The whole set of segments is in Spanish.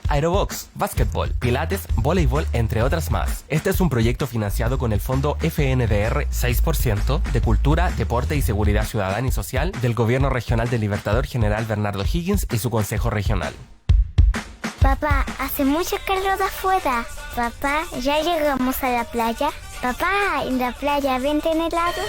Aerobox, básquetbol, pilates, voleibol, entre otras más. Este es un proyecto financiado con el Fondo FNDR 6% de Cultura, Deporte y Seguridad Ciudadana y Social del Gobierno Regional del Libertador General Bernardo Higgins y su Consejo Regional. Papá, hace mucho calor afuera. Papá, ¿ya llegamos a la playa? Papá, en la playa venden helado.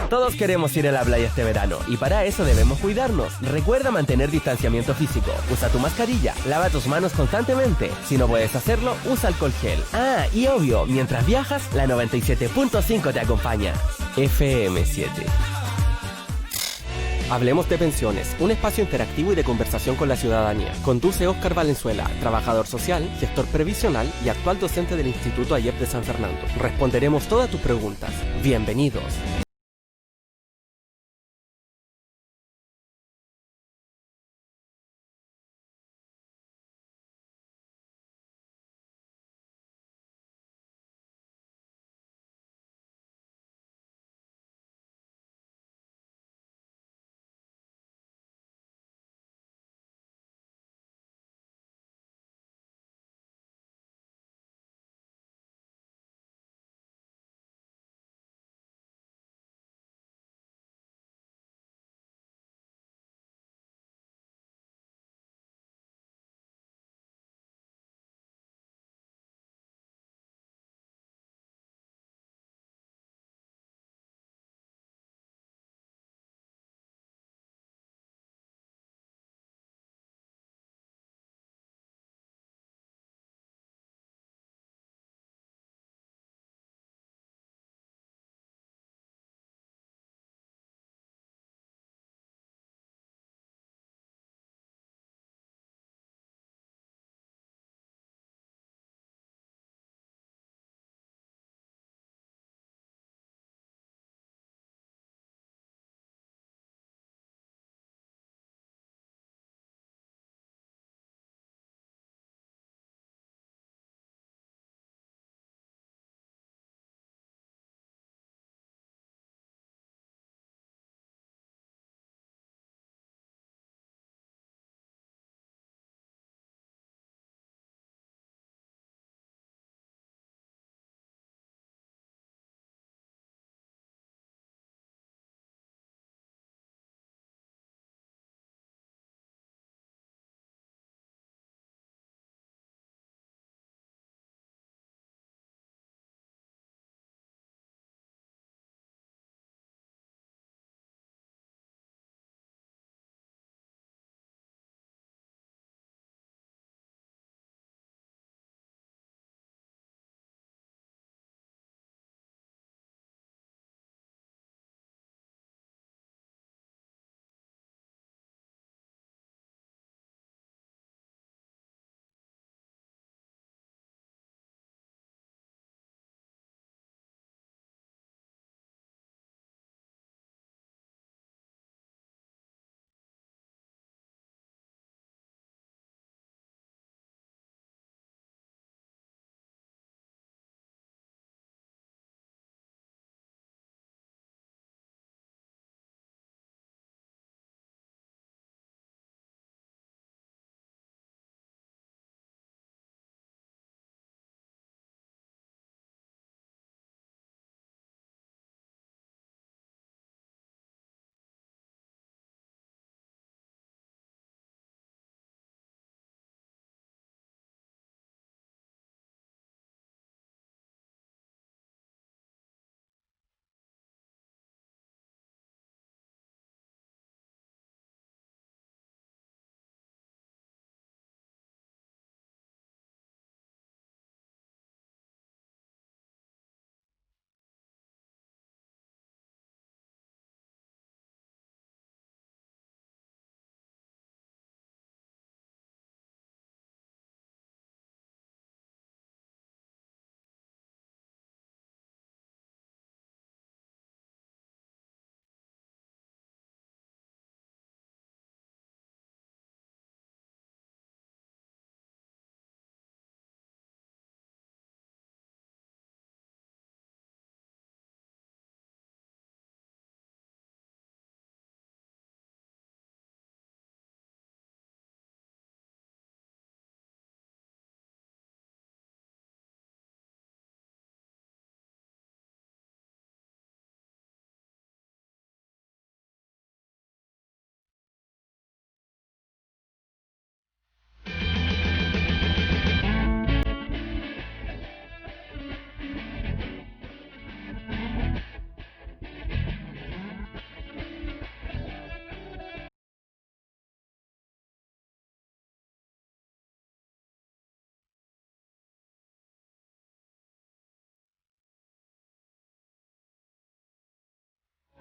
Todos queremos ir a la playa este verano y para eso debemos cuidarnos. Recuerda mantener distanciamiento físico, usa tu mascarilla, lava tus manos constantemente. Si no puedes hacerlo, usa alcohol gel. Ah, y obvio, mientras viajas, la 97.5 te acompaña. FM7. Hablemos de Pensiones, un espacio interactivo y de conversación con la ciudadanía. Conduce Óscar Valenzuela, trabajador social, gestor previsional y actual docente del Instituto AYEP de San Fernando. Responderemos todas tus preguntas. Bienvenidos.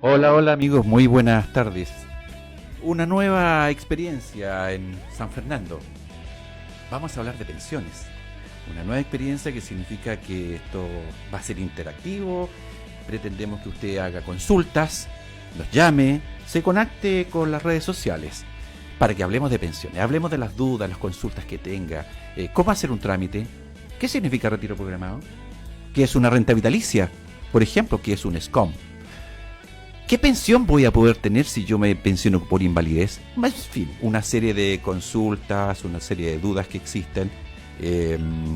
Hola, hola amigos, muy buenas tardes. Una nueva experiencia en San Fernando. Vamos a hablar de pensiones. Una nueva experiencia que significa que esto va a ser interactivo. Pretendemos que usted haga consultas, nos llame, se conecte con las redes sociales para que hablemos de pensiones, hablemos de las dudas, las consultas que tenga, cómo hacer un trámite, qué significa retiro programado, qué es una renta vitalicia, por ejemplo, qué es un SCOM. ¿Qué pensión voy a poder tener si yo me pensiono por invalidez? En fin, una serie de consultas, una serie de dudas que existen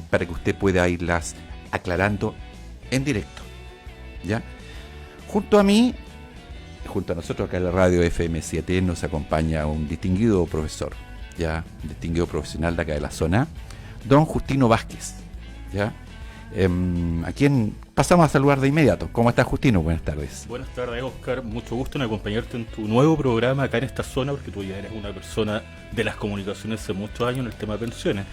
para que usted pueda irlas aclarando en directo, ¿ya? Junto a mí, junto a nosotros acá en la radio FM7 nos acompaña un distinguido profesor, ya, un distinguido profesional de acá de la zona, don Justino Vázquez, ¿ya? A quien pasamos a saludar de inmediato. ¿Cómo estás, Justino? Buenas tardes. Buenas tardes, Oscar. Mucho gusto en acompañarte en tu nuevo programa acá en esta zona, porque tú ya eres una persona de las comunicaciones hace muchos años en el tema de pensiones.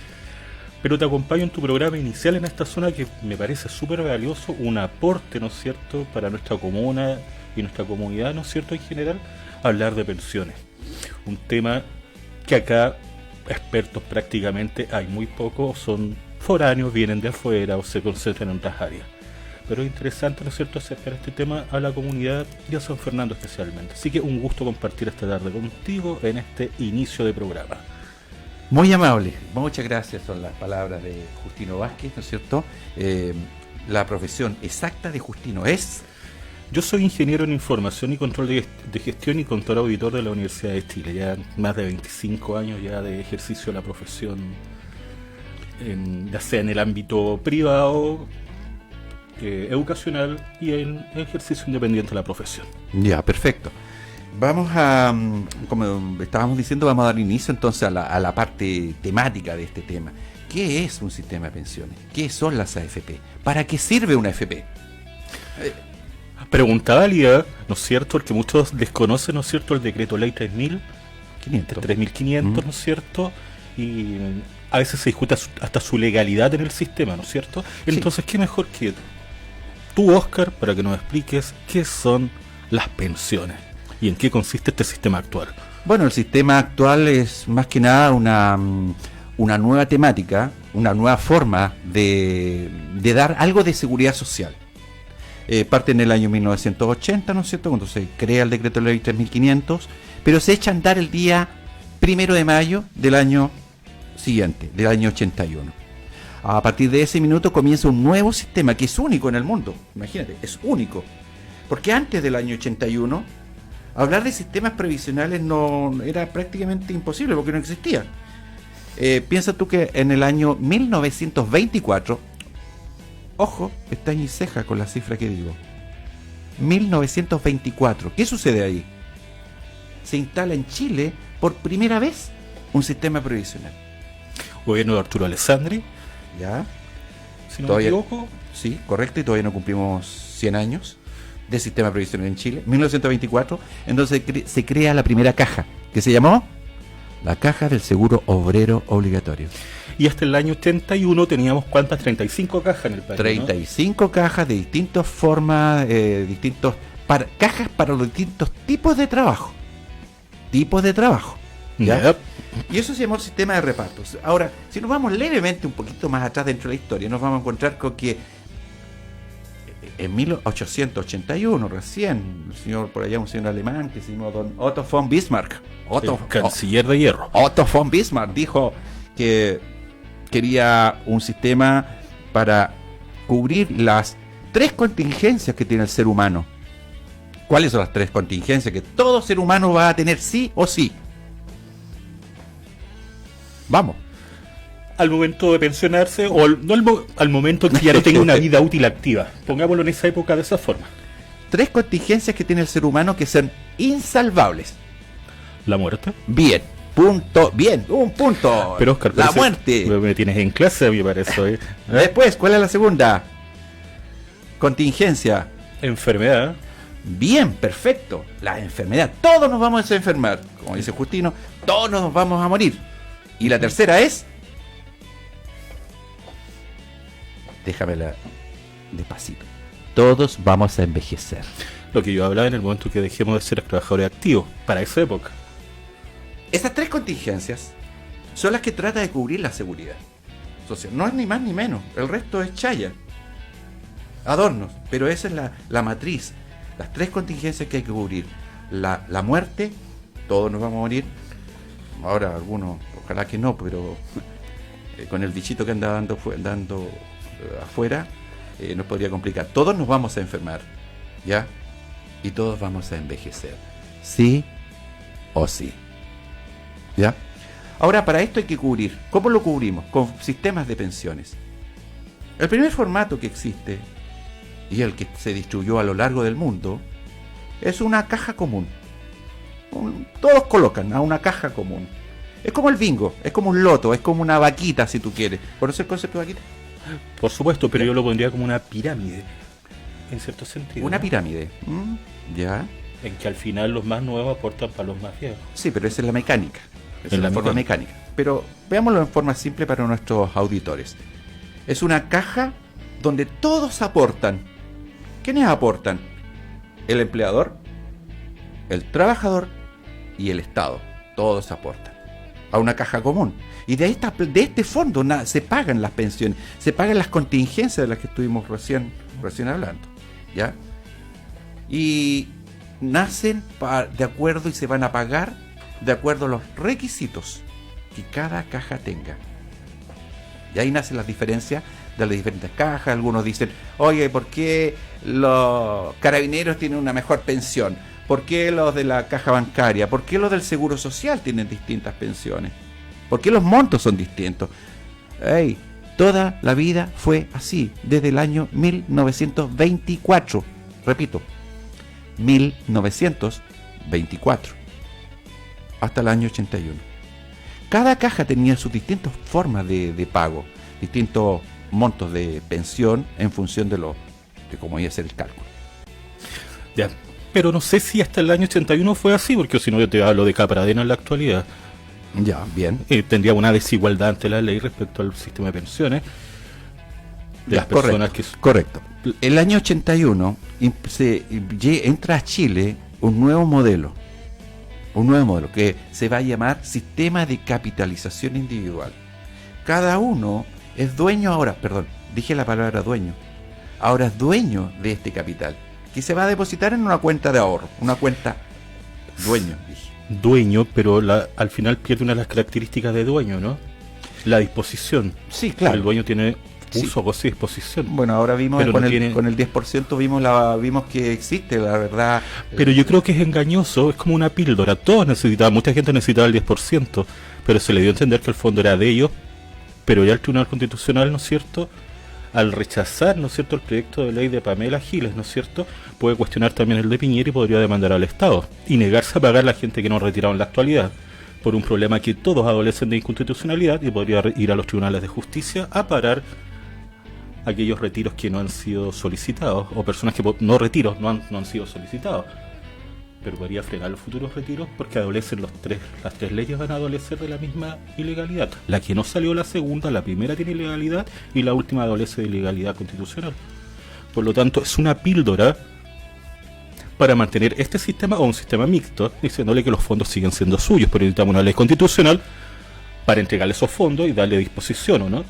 Pero te acompaño en tu programa inicial en esta zona que me parece súper valioso, un aporte, ¿no es cierto?, para nuestra comuna y nuestra comunidad, ¿no es cierto?, en general, hablar de pensiones. Un tema que acá, expertos prácticamente, hay muy pocos, son foráneos, vienen de afuera o se concentran en otras áreas. Pero es interesante, ¿no es cierto?, acercar este tema a la comunidad y a San Fernando especialmente. Así que un gusto compartir esta tarde contigo en este inicio de programa. Muy amable, muchas gracias, son las palabras de Justino Vázquez, ¿no es cierto? La profesión exacta de Justino es... Yo soy ingeniero en información y control de gestión y control auditor de la Universidad de Chile. Ya más de 25 años ya de ejercicio de la profesión, ya sea en el ámbito privado, educacional y en ejercicio independiente de la profesión. Ya, perfecto. Vamos a, como estábamos diciendo, vamos a dar inicio entonces a la parte temática de este tema. ¿Qué es un sistema de pensiones? ¿Qué son las AFP? ¿Para qué sirve una AFP? Pregunta válida, ¿no es cierto? Porque muchos desconocen, ¿no es cierto?, el decreto ley 3500, ¿no es cierto? Y a veces se discute hasta su legalidad en el sistema, ¿no es cierto? Entonces, sí. ¿Qué mejor que tú, Oscar, para que nos expliques qué son las pensiones y en qué consiste este sistema actual? Bueno, el sistema actual es más que nada una nueva temática, una nueva forma de dar algo de seguridad social. Parte en el año 1980, ¿no es cierto?, cuando se crea el decreto ley 3500, pero se echa a andar el día 1 de mayo del año siguiente, del año 81. A partir de ese minuto comienza un nuevo sistema que es único en el mundo. Imagínate, es único. Porque antes del año 81, hablar de sistemas previsionales no era prácticamente imposible porque no existía. Piensa tú que en el año 1924, ojo, está en ceja con la cifra que digo, 1924, ¿qué sucede ahí? Se instala en Chile por primera vez un sistema previsional. Gobierno de Arturo Alessandri. Ya. Si no me equivoco. Sí, correcto, y todavía no cumplimos 100 años de sistema previsional en Chile. 1924, entonces se crea la primera caja, que se llamó la Caja del Seguro Obrero Obligatorio. Y hasta el año 81 teníamos, ¿cuántas? 35 cajas en el país, 35, ¿no? Cajas de distintas formas, cajas para los distintos tipos de trabajo. ¿Ya? Yep. Y eso se llamó el sistema de repartos. Ahora, si nos vamos levemente un poquito más atrás dentro de la historia, nos vamos a encontrar con que en 1881 recién, por allá un señor alemán que se llamó don Otto von Bismarck, canciller de hierro, Otto von Bismarck, dijo que quería un sistema para cubrir las 3 contingencias que tiene el ser humano. ¿Cuáles son las 3 contingencias que todo ser humano va a tener sí o sí? Vamos. Al momento de pensionarse o al momento que ya no tenga una vida útil activa. Pongámoslo en esa época de esa forma. 3 contingencias que tiene el ser humano que son insalvables. ¿La muerte? Bien, un punto. Pero Oscar, la muerte. Me tienes en clase, me parece. Después, ¿cuál es la segunda contingencia? Enfermedad. Bien, perfecto. La enfermedad. Todos nos vamos a enfermar. Como dice Justino, todos nos vamos a morir. Y la tercera es... Déjamela despacito. Todos vamos a envejecer. lo que yo hablaba en el momento que dejemos de ser trabajadores activos, para esa época. Esas tres contingencias son las que trata de cubrir la seguridad social. No es ni más ni menos. El resto es chaya, adornos. Pero esa es la matriz. Las tres contingencias que hay que cubrir. La muerte, todos nos vamos a morir. Ahora algunos, ojalá que no, pero con el bichito que anda dando afuera, nos podría complicar. Todos nos vamos a enfermar, ¿ya? Y todos vamos a envejecer. Sí o sí. ¿Ya? Ahora, para esto hay que cubrir. ¿Cómo lo cubrimos? Con sistemas de pensiones. El primer formato que existe, y el que se distribuyó a lo largo del mundo, es una caja común. Todos colocan a una caja común. Es como el bingo, es como un loto, es como una vaquita, si tú quieres. ¿Conoces el concepto de vaquita? Por supuesto, pero yo lo pondría como una pirámide, en cierto sentido. Una ¿no? pirámide. ¿Ya? En que al final los más nuevos aportan para los más viejos. Sí, pero esa es la mecánica. Esa En es la la forma mecánica. Pero veámoslo en forma simple para nuestros auditores. Es una caja donde todos aportan. ¿Quiénes aportan? El empleador, el trabajador y el Estado. Todos aportan a una caja común. Y de este fondo se pagan las pensiones, se pagan las contingencias de las que estuvimos recién hablando. ¿Ya? Y nacen de acuerdo y se van a pagar de acuerdo a los requisitos que cada caja tenga. Y ahí nacen las diferencias de las diferentes cajas. Algunos dicen, oye, ¿por qué los carabineros tienen una mejor pensión? ¿Por qué los de la caja bancaria? ¿Por qué los del seguro social tienen distintas pensiones? ¿Por qué los montos son distintos? Hey, toda la vida fue así, desde el año 1924. Repito, 1924 hasta el año 81. Cada caja tenía sus distintas formas de pago, distintos montos de pensión en función de cómo iba a ser el cálculo. Ya, pero no sé si hasta el año 81 fue así, porque si no yo te hablo de Capradena en la actualidad. Ya, bien. Tendría una desigualdad ante la ley respecto al sistema de pensiones de las personas correcto. El año 81 entra a Chile un nuevo modelo que se va a llamar Sistema de Capitalización Individual. Cada uno es dueño ahora, dije la palabra dueño, ahora es dueño de este capital, que se va a depositar en una cuenta de ahorro, una cuenta dueño, dije. Dueño, pero al final pierde una de las características de dueño, ¿no? La disposición. Sí, claro. El dueño tiene uso, goce y disposición. Bueno, ahora vimos pero con el 10% vimos que existe, la verdad. Pero yo creo que es engañoso, es como una píldora. Todos necesitaban, mucha gente necesitaba el 10%, pero se le dio a entender que el fondo era de ellos, pero ya el Tribunal Constitucional, ¿no es cierto?, al rechazar, ¿no es cierto?, el proyecto de ley de Pamela Giles, ¿no es cierto?, puede cuestionar también el de Piñera y podría demandar al Estado y negarse a pagar a la gente que no retiraron en la actualidad por un problema que todos adolecen de inconstitucionalidad, y podría ir a los tribunales de justicia a parar aquellos retiros que no han sido solicitados, o personas que no han sido solicitados, pero podría frenar los futuros retiros porque adolecen las tres leyes van a adolecer de la misma ilegalidad. La que no salió, la segunda, la primera tiene ilegalidad y la última adolece de ilegalidad constitucional. Por lo tanto, es una píldora para mantener este sistema o un sistema mixto, diciéndole que los fondos siguen siendo suyos, pero necesitamos una ley constitucional para entregarle esos fondos y darle disposición, ¿o no?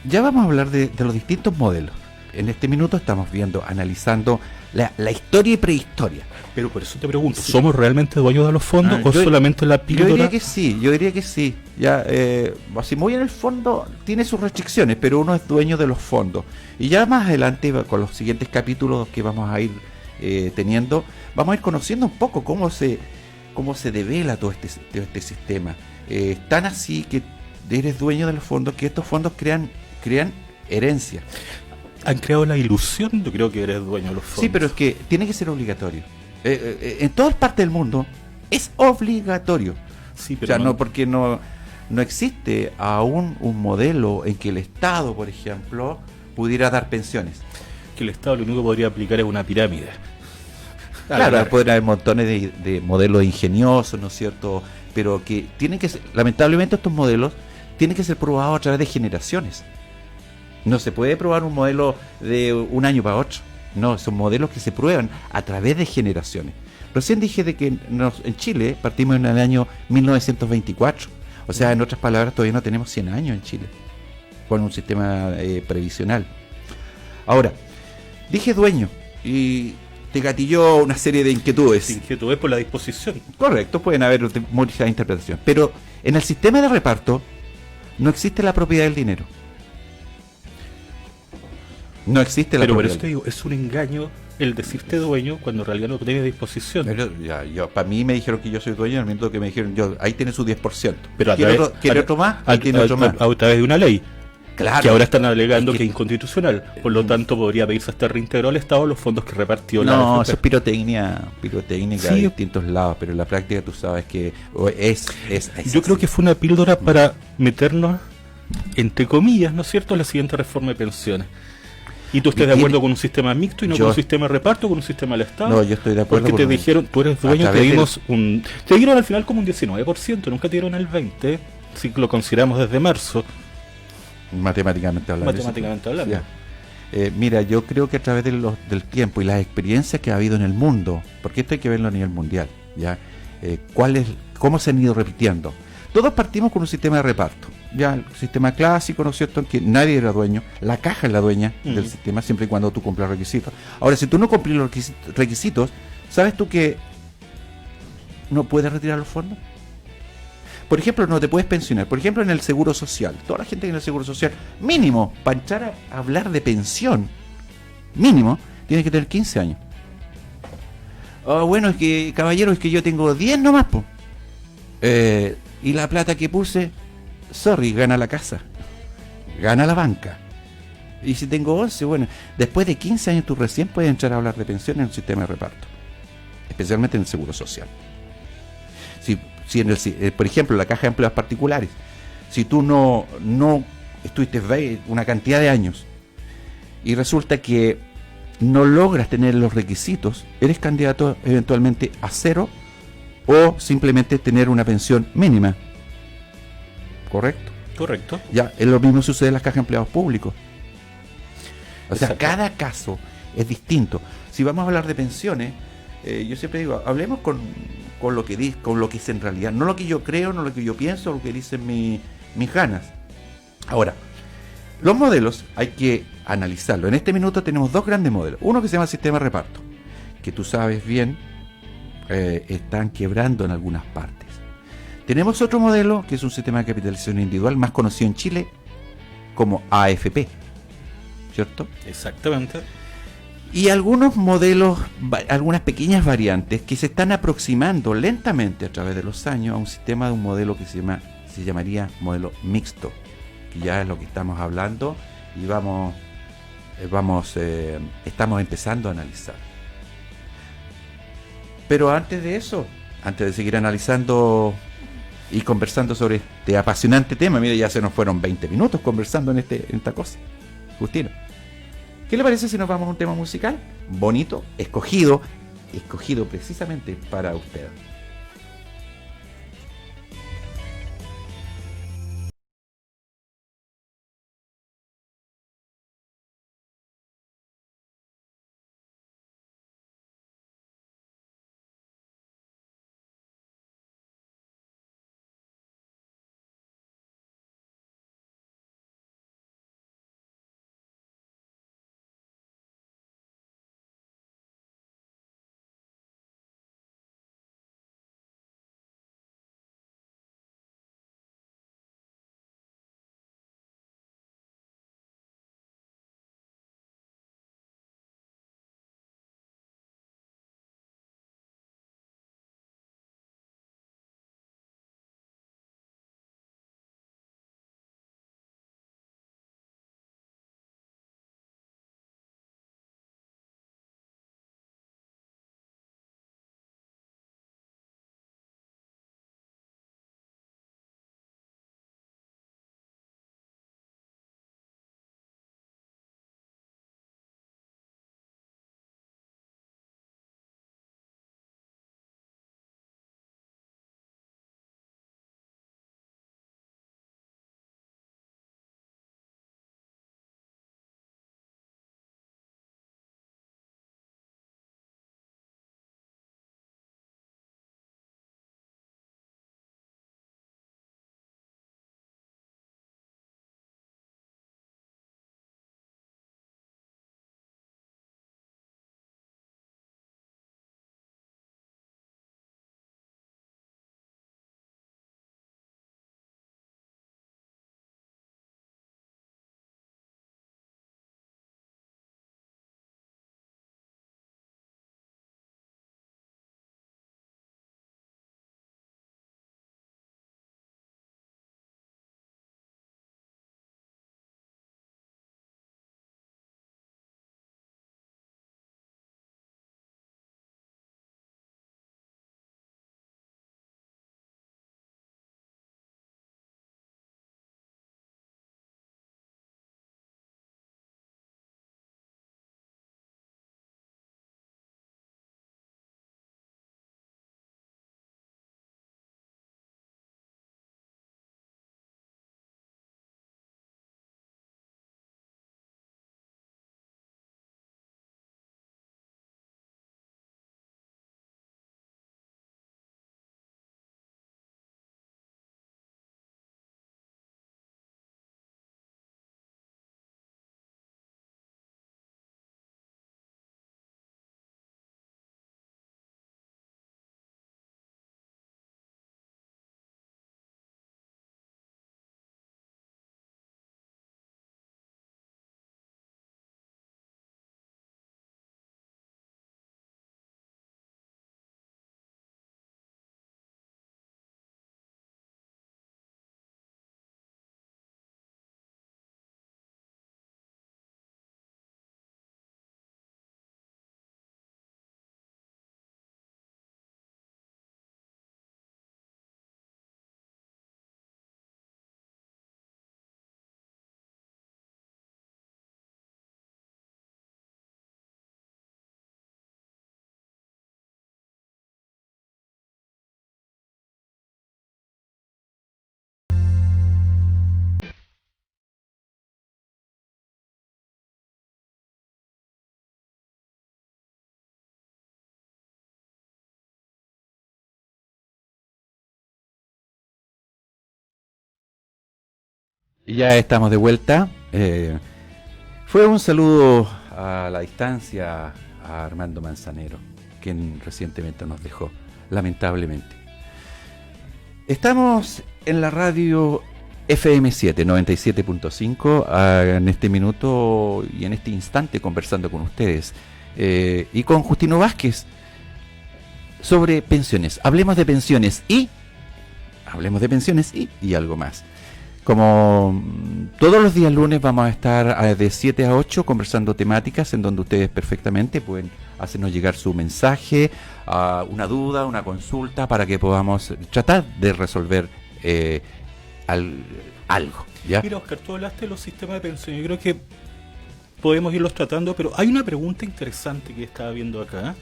Ya vamos a hablar de los distintos modelos. En este minuto estamos analizando la historia y prehistoria. Pero por eso te pregunto, ¿somos realmente dueños de los fondos o solamente la píldora? Yo diría que sí. Ya, así muy en el fondo tiene sus restricciones, pero uno es dueño de los fondos. Y ya más adelante, con los siguientes capítulos que vamos a ir teniendo, vamos a ir conociendo un poco cómo se devela todo este sistema. Tan así que eres dueño de los fondos, que estos fondos crean herencia. Han creado la ilusión, yo creo que eres dueño de los fondos. Sí, pero es que tiene que ser obligatorio. En todas partes del mundo es obligatorio. Sí, pero o sea, no porque no existe aún un modelo en que el Estado, por ejemplo, pudiera dar pensiones. Que el Estado lo único que podría aplicar es una pirámide. Claro, pueden haber montones de modelos ingeniosos, ¿no es cierto? Pero que tienen que ser, lamentablemente estos modelos tienen que ser probados a través de generaciones. No se puede probar un modelo de un año para otro. No, son modelos que se prueban a través de generaciones. Recién dije de que en Chile partimos en el año 1924. O sea, en otras palabras, todavía no tenemos 100 años en Chile con un sistema previsional. Ahora, dije dueño y te gatilló una serie de inquietudes. Inquietudes por la disposición. Correcto, pueden haber muchas interpretaciones. Pero en el sistema de reparto no existe la propiedad del dinero. No existe la Pero por propiedad. eso te digo, es un engaño el decirte dueño cuando en realidad no tiene disposición. Pero para mí me dijeron que yo soy dueño, en el momento que me dijeron, ahí tiene su 10%. Pero ¿Quiere otro más? Ahí tiene otro más. A través de una ley. Claro. Que ahora están alegando que es inconstitucional. Por lo tanto, podría pedirse hasta reintegro al Estado los fondos que repartió la No, AFP. eso es pirotécnica Sí. de distintos lados, pero en la práctica tú sabes que es Yo creo que fue una píldora para meternos, entre comillas, ¿no es cierto?, en la siguiente reforma de pensiones. Y tú estás de acuerdo con un sistema mixto y no con un sistema de reparto, con un sistema del Estado. No, yo estoy de acuerdo. Porque te dijeron, tú eres dueño, te dimos te dieron al final como un 19%, nunca te dieron el 20%, si lo consideramos desde marzo. Matemáticamente hablando. Matemáticamente hablando. Mira, yo creo que a través del tiempo y las experiencias que ha habido en el mundo, porque esto hay que verlo a nivel mundial, ¿ya? ¿Cómo se han ido repitiendo? Todos partimos con un sistema de reparto, ya el sistema clásico, ¿no es cierto?, en que nadie era dueño, la caja es la dueña del sistema siempre y cuando tú cumplas los requisitos. Ahora, si tú no cumplís los requisitos, ¿sabes tú que no puedes retirar los fondos? Por ejemplo, no te puedes pensionar. Por ejemplo, en el Seguro Social. Toda la gente que en el Seguro Social, mínimo, para entrar a hablar de pensión, mínimo, tiene que tener 15 años. Bueno, es que, caballero, es que yo tengo 10 nomás, po. Y la plata que puse, sorry, gana la casa. Gana la banca. Y si tengo 11, bueno, después de 15 años tú recién puedes entrar a hablar de pensión en un sistema de reparto. Especialmente en el Seguro Social. Si por ejemplo, la caja de empleados particulares, si tú no estuviste una cantidad de años y resulta que no logras tener los requisitos, eres candidato eventualmente a cero o simplemente tener una pensión mínima. ¿Correcto? Correcto. Ya, es lo mismo sucede en las cajas de empleados públicos. O sea, Exacto. cada caso es distinto. Si vamos a hablar de pensiones, yo siempre digo, hablemos con lo que con lo que es en realidad, no lo que yo creo, no lo que yo pienso, lo que dicen mis ganas. Ahora, los modelos hay que analizarlo. En este minuto tenemos dos grandes modelos. Uno que se llama sistema de reparto, que tú sabes bien, están quebrando en algunas partes. Tenemos otro modelo que es un sistema de capitalización individual más conocido en Chile como AFP, ¿cierto? Exactamente. Y algunos modelos, algunas pequeñas variantes que se están aproximando lentamente a través de los años a un sistema de un modelo que se llamaría modelo mixto, que ya es lo que estamos hablando y estamos empezando a analizar. Pero antes de eso, antes de seguir analizando y conversando sobre este apasionante tema, mira, ya se nos fueron 20 minutos conversando en esta cosa. Justino, ¿qué le parece si nos vamos a un tema musical? Bonito, escogido precisamente para usted. Y ya estamos de vuelta. Fue un saludo a la distancia a Armando Manzanero, quien recientemente nos dejó, lamentablemente. Estamos en la radio FM7 97.5 en este minuto y en este instante conversando con ustedes y con Justino Vázquez sobre pensiones. Hablemos de pensiones y algo más. Como todos los días lunes vamos a estar de 7 a 8 conversando temáticas en donde ustedes perfectamente pueden hacernos llegar su mensaje, una duda, una consulta, para que podamos tratar de resolver algo. ¿Ya? Mira, Oscar, tú hablaste de los sistemas de pensión. Yo creo que podemos irlos tratando, pero hay una pregunta interesante que estaba viendo acá.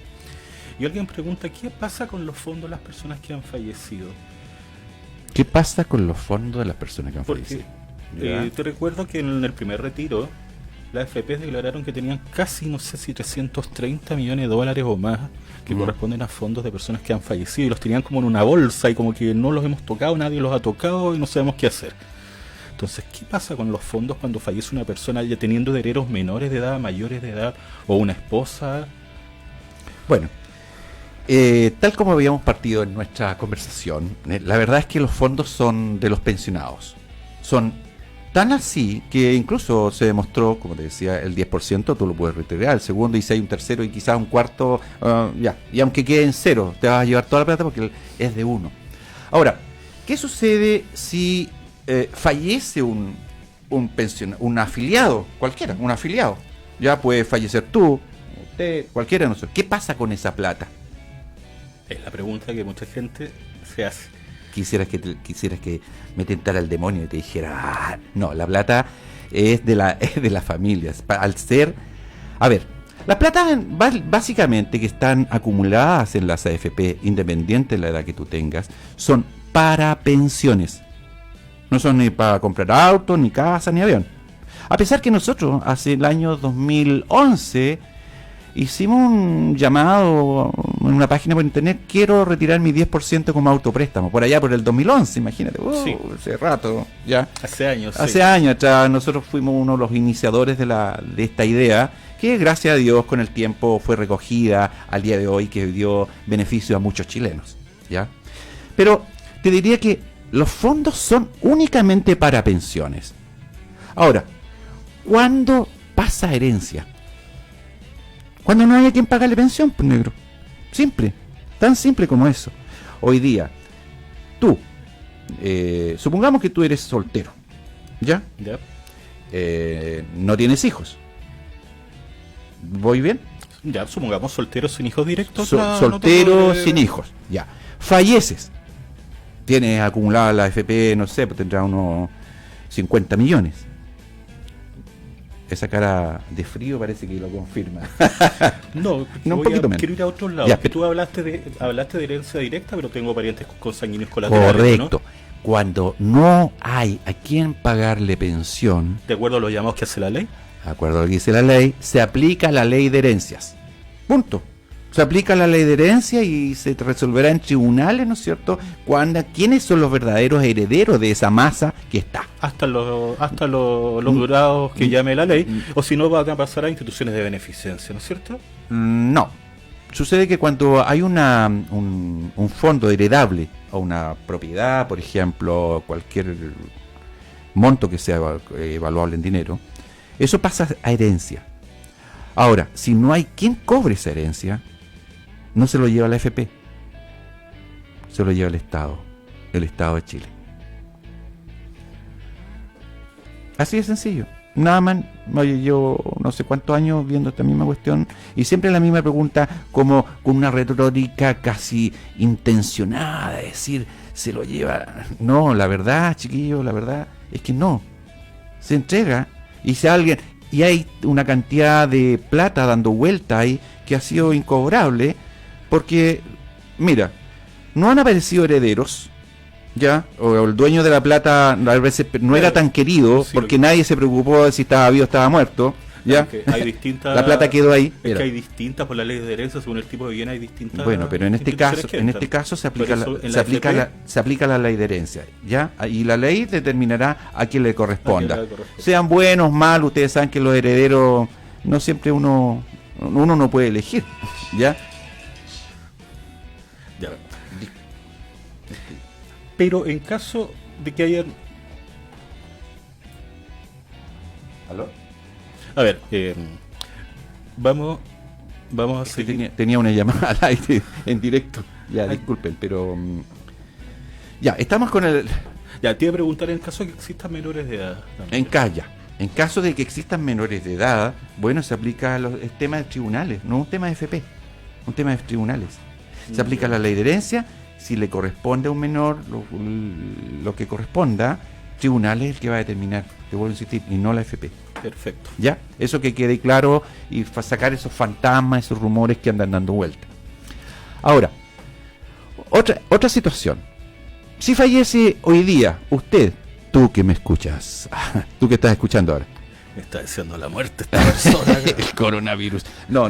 Y alguien pregunta, ¿qué pasa con los fondos de las personas que han fallecido? ¿Qué pasa con los fondos de las personas que han fallecido? Te recuerdo que en el primer retiro las AFP declararon que tenían casi, no sé si 330 millones de dólares o más que corresponden a fondos de personas que han fallecido, y los tenían como en una bolsa y como que no los hemos tocado, nadie los ha tocado y no sabemos qué hacer. Entonces, ¿qué pasa con los fondos cuando fallece una persona ya teniendo herederos menores de edad, mayores de edad, o una esposa? Bueno, tal como habíamos partido en nuestra conversación, la verdad es que los fondos son de los pensionados. Son tan así que incluso se demostró, como te decía, el 10% tú lo puedes retirar, el segundo, y si hay un tercero y quizás un cuarto, y aunque quede en cero, te vas a llevar toda la plata porque es de uno. Ahora, ¿qué sucede si fallece un afiliado, cualquiera, un afiliado? Ya puede fallecer tú, usted, cualquiera de nosotros. ¿Qué pasa con esa plata? Es la pregunta que mucha gente se hace. Quisieras que me tentara el demonio y te dijera, no, la plata es de las familias. Al ser, a ver, las platas básicamente que están acumuladas en las AFP, independiente de la edad que tú tengas, son para pensiones. No son ni para comprar auto, ni casa, ni avión. A pesar que nosotros, hace el año 2011, hicimos un llamado en una página por internet, quiero retirar mi 10% como autopréstamo, por allá por el 2011, imagínate, sí. Hace rato, ya. Hace años atrás, nosotros fuimos uno de los iniciadores de esta idea, que gracias a Dios con el tiempo fue recogida al día de hoy, que dio beneficio a muchos chilenos, ¿ya? Pero te diría que los fondos son únicamente para pensiones. Ahora, ¿cuándo pasa herencia? Cuando no hay a quien pagarle pensión, pues, negro. Simple, tan simple como eso. Hoy día, tú, supongamos que tú eres soltero, ¿ya? No tienes hijos. ¿Voy bien? Ya, supongamos solteros sin hijos directos. Solteros sin hijos, ya. Falleces. Tienes acumulada la AFP, no sé, pues tendrá unos 50 millones. Esa cara de frío parece que lo confirma. No, un poquito menos. Quiero ir a otro lado. Ya, que tú hablaste de herencia directa, pero tengo parientes consanguíneos colaterales. Correcto. ¿No? Cuando no hay a quien pagarle pensión, ¿de acuerdo a los llamados que hace la ley? De acuerdo a lo que dice la ley, se aplica la ley de herencias. Punto. Se aplica la ley de herencia y se resolverá en tribunales, ¿no es cierto?, quiénes son los verdaderos herederos de esa masa que está. Hasta los durados que llame la ley, o si no van a pasar a instituciones de beneficencia, ¿no es cierto? No. Sucede que cuando hay un fondo heredable o una propiedad, por ejemplo, cualquier monto que sea evaluable en dinero, eso pasa a herencia. Ahora, si no hay quien cobre esa herencia, no se lo lleva la AFP, se lo lleva el Estado de Chile. Así de sencillo. Nada más, yo no sé cuántos años viendo esta misma cuestión y siempre la misma pregunta, como con una retórica casi intencionada, de decir, se lo lleva. No, la verdad, chiquillos, la verdad es que no. Se entrega y si alguien... Y hay una cantidad de plata dando vuelta ahí que ha sido incobrable, porque, mira, no han aparecido herederos, ¿ya? O el dueño de la plata a veces no era tan querido, sí, porque nadie se preocupó de si estaba vivo o estaba muerto. ¿Ya? Que hay distintas... La plata quedó ahí. Es que hay distintas, por la ley de herencia, según el tipo de bien hay distintas... Bueno, pero en este caso se aplica se aplica la ley de herencia, ¿ya? Y la ley determinará a quién le corresponda. Sean buenos, malos, ustedes saben que los herederos no siempre uno no puede elegir, ¿ya? Ya. Pero en caso de que haya... ¿Aló? A ver, vamos a seguir. Tenía una llamada al aire en directo. Ya, disculpen, pero... ya, estamos con el... Ya, te iba a preguntar en caso de que existan menores de edad. En caso de que existan menores de edad, bueno, se aplica el tema de tribunales, no un tema de FP, un tema de tribunales. Se aplica la ley de herencia, si le corresponde a un menor lo que corresponda, tribunales es el que va a determinar, te vuelvo a insistir, y no la FP. Perfecto. ¿Ya? Eso que quede claro y sacar esos fantasmas, esos rumores que andan dando vuelta. Ahora, otra situación. Si fallece hoy día usted, tú que me escuchas, tú que estás escuchando ahora. Me está deseando la muerte esta persona. El coronavirus. No.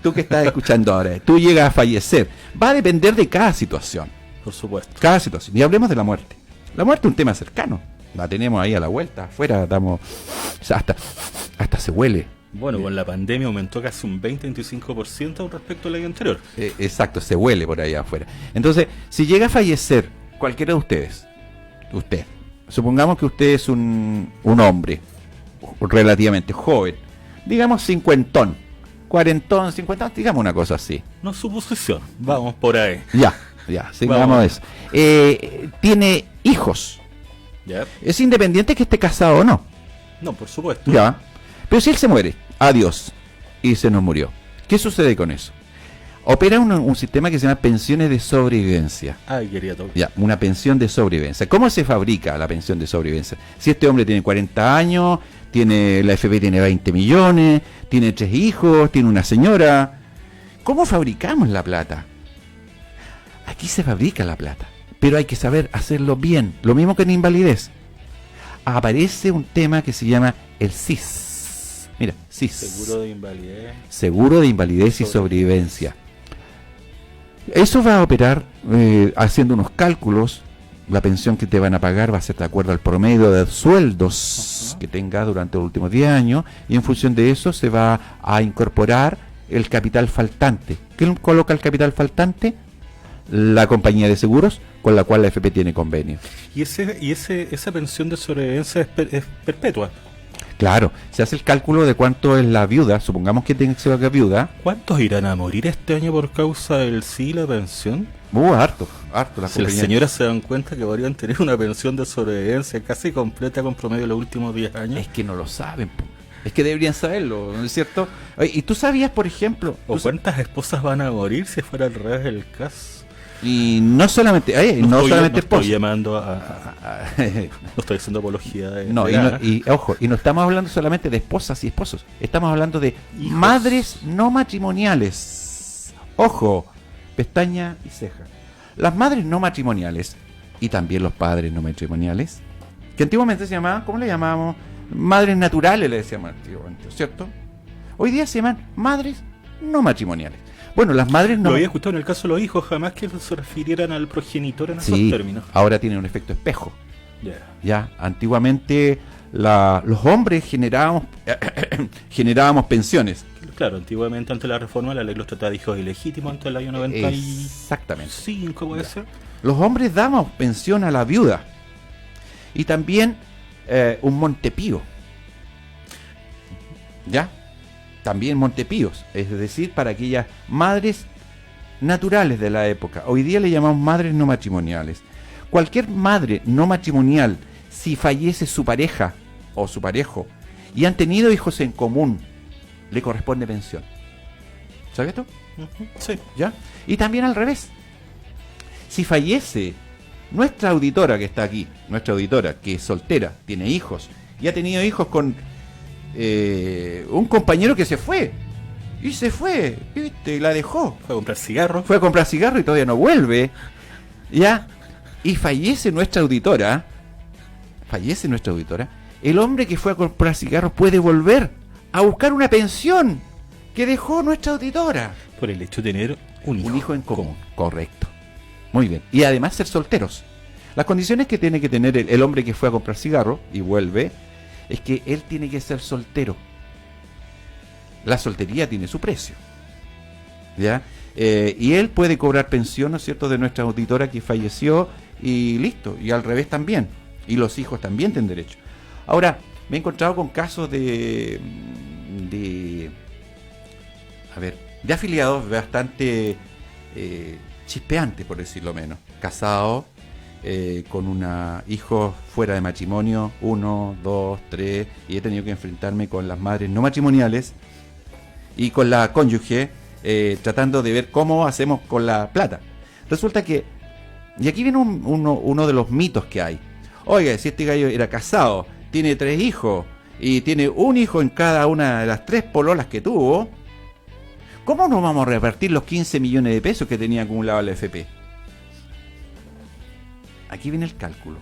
Tú que estás escuchando ahora, tú llegas a fallecer. Va a depender de cada situación. Por supuesto. Cada situación. Y hablemos de la muerte. La muerte es un tema cercano. La tenemos ahí a la vuelta, afuera, estamos... hasta se huele. Bueno, con la pandemia aumentó casi un 20-25% respecto al año anterior. Exacto, se huele por ahí afuera. Entonces, si llega a fallecer cualquiera de ustedes, usted, supongamos que usted es un hombre relativamente joven, digamos 50, 40, 50, digamos una cosa así. No es suposición, vamos por ahí. Ya, sigamos eso. Tiene hijos. ¿Ya? Es independiente que esté casado o no. No, por supuesto. Ya. Pero si él se muere, adiós, y se nos murió, ¿qué sucede con eso? Opera un sistema que se llama pensiones de sobrevivencia. Ay, quería tocar. Ya, una pensión de sobrevivencia. ¿Cómo se fabrica la pensión de sobrevivencia? Si este hombre tiene 40 años, la FP tiene 20 millones, tiene 3 hijos, tiene una señora. ¿Cómo fabricamos la plata? Aquí se fabrica la plata, pero hay que saber hacerlo bien. Lo mismo que en invalidez. Aparece un tema que se llama el SIS. Mira, SIS. Seguro de invalidez y sobrevivencia. Eso va a operar haciendo unos cálculos. La pensión que te van a pagar va a ser de acuerdo al promedio de sueldos que tenga durante los últimos 10 años, y en función de eso se va a incorporar el capital faltante. ¿Quién coloca el capital faltante? La compañía de seguros con la cual la FP tiene convenio. ¿Y esa pensión de sobrevivencia es perpetua? Claro, se hace el cálculo de cuánto es la viuda, supongamos que tenga que ser la viuda. ¿Cuántos irán a morir este año por causa del sí y la pensión? Harto. Si las señoras se dan cuenta que podrían tener una pensión de sobrevivencia casi completa con promedio de los últimos 10 años. Es que no lo saben, es que deberían saberlo, ¿no es cierto? Y tú sabías, por ejemplo... ¿Cuántas esposas van a morir si fuera al revés el caso? Y no solamente esposas. Estoy llamando no estoy haciendo apología de ojo, y no estamos hablando solamente de esposas y esposos, estamos hablando de hijos. Madres no matrimoniales. Ojo, pestaña y ceja. Las madres no matrimoniales y también los padres no matrimoniales, que antiguamente se llamaban, ¿cómo le llamábamos? Madres naturales, le decíamos antiguamente, ¿cierto? Hoy día se llaman madres no matrimoniales. Bueno, las madres no... Lo había escuchado en el caso de los hijos, jamás que se refirieran al progenitor en esos términos. Ahora tienen un efecto espejo. Ya, antiguamente los hombres generábamos pensiones. Claro, antiguamente antes de la reforma la ley los trataba de hijos ilegítimos antes del año 95. Exactamente. ¿Puede ser? Los hombres damos pensión a la viuda. Y también un montepío. ¿Ya? También montepíos, es decir, para aquellas madres naturales de la época. Hoy día le llamamos madres no matrimoniales. Cualquier madre no matrimonial, si fallece su pareja o su parejo y han tenido hijos en común, le corresponde pensión. ¿Sabes esto? Sí. ¿Ya? Y también al revés. Si fallece nuestra auditora que está aquí, nuestra auditora que es soltera, tiene hijos y ha tenido hijos con un compañero que se fue, ¿viste? Y la dejó. Fue a comprar cigarro. Y todavía no vuelve. ¿Ya? Y fallece nuestra auditora. El hombre que fue a comprar cigarros puede volver a buscar una pensión que dejó nuestra auditora. Por el hecho de tener un hijo En común. Correcto. Muy bien. Y además ser solteros. Las condiciones que tiene que tener el hombre que fue a comprar cigarro y vuelve, es que él tiene que ser soltero. La soltería tiene su precio. ¿Ya? Y él puede cobrar pensión, ¿no es cierto?, de nuestra auditora que falleció, y listo. Y al revés también. Y los hijos también tienen derecho. Ahora, me he encontrado con casos de afiliados bastante chispeantes, por decirlo menos. Casados, con hijos fuera de matrimonio, 1, 2, 3, y he tenido que enfrentarme con las madres no matrimoniales y con la cónyuge, tratando de ver cómo hacemos con la plata. Resulta que, y aquí viene uno de los mitos que hay. Oiga, si este gallo era casado, tiene 3 hijos, y tiene un hijo en cada una de las 3 pololas que tuvo, ¿cómo no vamos a repartir los 15 millones de pesos que tenía acumulado la FP? Aquí viene el cálculo.